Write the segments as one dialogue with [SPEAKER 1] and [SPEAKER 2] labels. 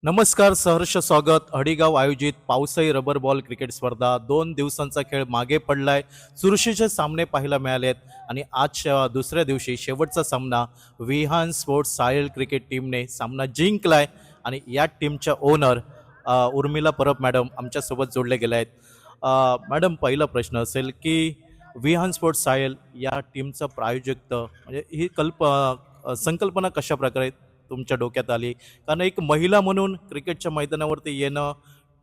[SPEAKER 1] नमस्कार, सहर्ष स्वागत. हडीगाव आयोजित पावसाळी रबर बॉल क्रिकेट स्पर्धा 2 दिवसांचा खेळ मागे पडलाय. चुरशीचे सामने पाहायला मिळालेत आणि आज दुसऱ्या दिवशी शेवटचा सामना विहान स्पोर्ट्स सायल क्रिकेट टीमने सामना जिंकलाय आणि या टीमच्या ओनर उर्मिला परब मॅडम आमच्यासोबत जोडले गेले आहेत. मॅडम, पहिला प्रश्न असेल की विहान स्पोर्ट्स सायल या टीमचं प्रायोजकत्व म्हणजे ही संकल्पना कशा प्रकारे तुमच्या डोक्यात आली? कारण एक महिला म्हणून क्रिकेटच्या मैदानावरती येणं,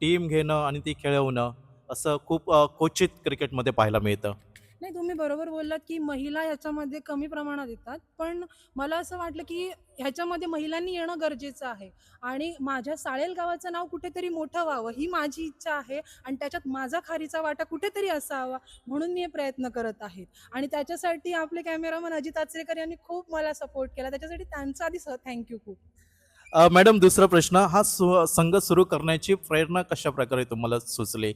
[SPEAKER 1] टीम घेणं आणि ती खेळवणं असं खूप क्वचित क्रिकेटमध्ये पाहायला मिळतं.
[SPEAKER 2] नाही, तुम्ही बरोबर बोललात, की महिला ह्याच्यामध्ये कमी प्रमाणात येतात. पण मला असं वाटलं, की ह्याच्यामध्ये महिलांनी येणं गरजेचं आहे आणि माझ्या साळेल गावाचं नाव कुठेतरी मोठं व्हावं, ही माझी इच्छा आहे आणि त्याच्यात माझा खारीचा वाटा कुठेतरी असावा, म्हणून मी हे प्रयत्न करत आहे. आणि त्याच्यासाठी आपले कॅमेरामन अजित आचरेकर यांनी खूप मला सपोर्ट केला. त्याच्यासाठी त्यांचा आधी थँक खूप.
[SPEAKER 1] मॅडम, दुसरा प्रश्न हा संघ सुरू करण्याची प्रेरणा कशा प्रकारे तुम्हाला सुचली?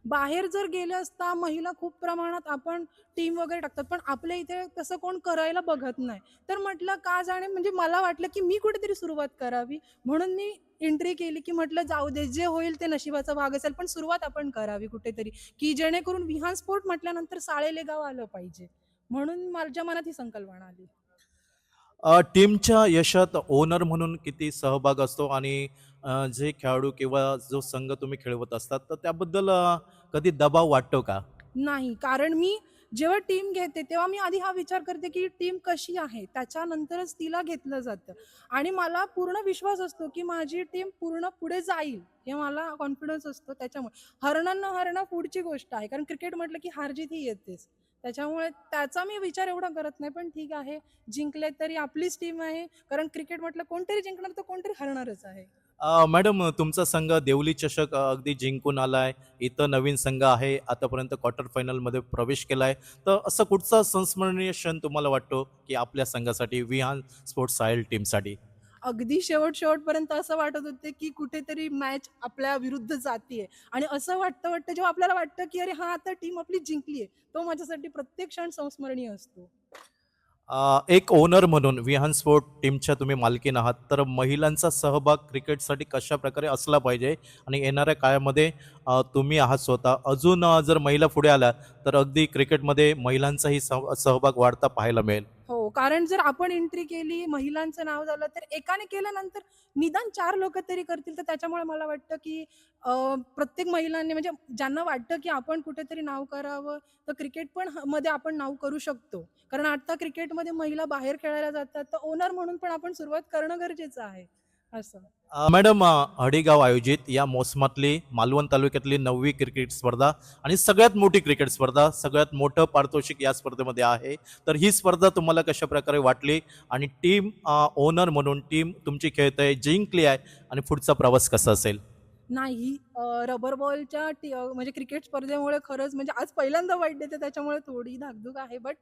[SPEAKER 2] बाहेर जर गेले असता महिला खूप प्रमाणात आपण टीम वगैरे टाकतात, पण आपल्या इथे तसं कोण करायला बघत नाही. तर म्हटलं का जाणे, म्हणजे मला वाटलं की मी कुठेतरी सुरुवात करावी, म्हणून मी एंट्री केली. की म्हटलं जाऊ दे, जे होईल ते नशिबाचा भाग असेल, पण सुरुवात आपण करावी कुठेतरी, की जेणेकरून विहान स्पोर्ट म्हटल्यानंतर साळेले गाव आलं पाहिजे. म्हणून माझ्या मनात ही संकल्पना आली.
[SPEAKER 1] टीमच्या यशात ओनर म्हणून किती सहभाग असतो आणि जे खेळाडू किंवा जो संघ तुम्ही खेळवत असतात तर त्याबद्दल कधी दबाव वाटतो का?
[SPEAKER 2] नाही, कारण मी जेव्हा टीम घेते, तेव्हा मी आधी हा विचार करते, की टीम कशी आहे, त्याच्यानंतरच तिला घेतलं जातं. आणि मला पूर्ण विश्वास असतो, की माझी टीम पूर्ण पुढे जाईल, हे मला कॉन्फिडन्स असतो. त्याच्यामुळे हरणं न हरणं पुढची गोष्ट आहे, कारण क्रिकेट म्हटलं की हार-जीत ही येतेच. त्याच्यामुळे त्याचा मी विचार एवढा करत नाही. पण ठीक आहे, जिंकले तरी आपलीच टीम आहे, कारण क्रिकेट म्हटलं कोणतरी जिंकणार तर कोणतरी हरणारच आहे.
[SPEAKER 1] मॅडम, तुमचा संघ देवली चषक अगदी जिंकून आलाय. इथं नवीन संघ आहे, आतापर्यंत क्वार्टर फायनलमध्ये प्रवेश केलाय. तर असं कुठचा संस्मरणीय क्षण तुम्हाला वाटतो की आपल्या संघासाठी, विहान स्पोर्ट्स सायल टीमसाठी?
[SPEAKER 2] अगदी शेवटपर्यंत असं वाटत होते, की कुठेतरी मॅच आपल्या विरुद्ध जातीये आणि असं वाटतं जेव्हा आपल्याला वाटतं, की अरे हां, आता टीम आपली जिंकली आहे. तो माझ्यासाठी प्रत्येक क्षण संस्मरणीय असतो.
[SPEAKER 1] एक ओनर म्हणून विहान स्पोर्ट टीमच्या तुम्ही मालकीन आहात, तर महिलांचा सहभाग क्रिकेटसाठी कशा प्रकारे असला पाहिजे आणि येणाऱ्या काळामध्ये तुम्ही आहात स्वतः अजून जर महिला पुढे आल्या तर अगदी क्रिकेटमध्ये महिलांचाही सहभाग वाढता पाहायला मिळेल.
[SPEAKER 2] हो, कारण जर आपण एंट्री केली, महिलांचं नाव झालं, तर एकाने केल्यानंतर निदान 4 लोकं तरी करतील. तर त्याच्यामुळे मला वाटतं, की प्रत्येक महिलांनी, म्हणजे ज्यांना वाटतं, की आपण कुठेतरी नाव करावं, तर क्रिकेट पण मध्ये आपण नाव करू शकतो. कारण आता क्रिकेटमध्ये महिला बाहेर खेळायला जातात, तर ओनर म्हणून पण आपण सुरुवात करणं गरजेचं आहे. असं.
[SPEAKER 1] मॅडम, हडीगाव आयोजित या मोसमातली मालवण तालुक्यातली 9वी क्रिकेट स्पर्धा आणि सगळ्यात मोठी क्रिकेट स्पर्धा, सगळ्यात मोठं पारितोषिक या स्पर्धेमध्ये आहे. तर ही स्पर्धा तुम्हाला कशा प्रकारे वाटली आणि टीम ओनर म्हणून टीम तुमची खेळते जिंकली आहे आणि पुढचा प्रवास कसा असेल?
[SPEAKER 2] नाही, रबर बॉलच्या म्हणजे क्रिकेट स्पर्धेमुळे खरंच, म्हणजे आज पहिल्यांदा वाईट देते, त्याच्यामुळे थोडी धाकधूक आहे. बट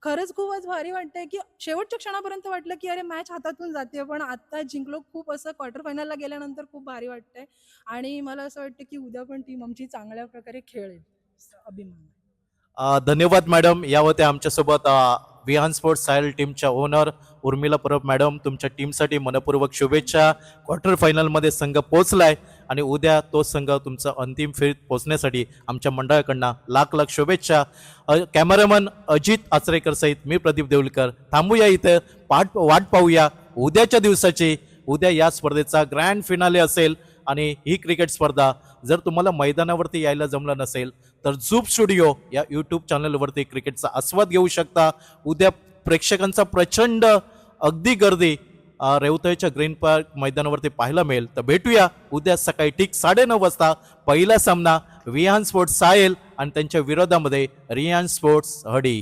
[SPEAKER 2] खरंच खूपच भारी वाटतंय, की शेवटच्या क्षणापर्यंत वाटलं, की अरे मॅच हातातून जाते, पण आता जिंकलो. खूप असं क्वार्टर फायनलला गेल्यानंतर खूप भारी वाटतंय आणि मला असं वाटतं, की उद्या पण टीम आमची चांगल्या प्रकारे खेळेल. अभिमान.
[SPEAKER 1] धन्यवाद मॅडम. या होत्या आमच्यासोबत विहान स्पोर्ट्स सायल टीमच्या ओनर उर्मिला परब मॅडम. तुमच्या टीमसाठी मनपूर्वक शुभेच्छा. क्वार्टर फायनलमध्ये संघ पोहोचलाय आणि उद्या तो संघ तुमचा अंतिम फेरीत पोहोचण्यासाठी आमच्या मंडळाकडनं लाख लाख शुभेच्छा. कॅमेरामन अजित आचरेकर सहित मी प्रदीप देवलकर थांबूया इथं. वाट पाहूया उद्याच्या दिवसाची. उद्या या स्पर्धेचा ग्रँड फिनाले असेल आणि ही क्रिकेट स्पर्धा जर तुम्हाला मैदानावरती यायला जमलं नसेल तर झूप स्टुडिओ या यूट्यूब चॅनलवरती क्रिकेटचा आस्वाद घेऊ शकता. उद्या प्रेक्षकांचा प्रचंड अगदी गर्दी रेवतळच्या ग्रीन पार्क मैदानावरती पाहायला मिळेल. तर भेटूया उद्या सकाळी ठीक 9:30 वाजता. पहिला सामना विहान स्पोर्ट्स सायल आणि त्यांच्या विरोधामध्ये रियान स्पोर्ट्स हडी.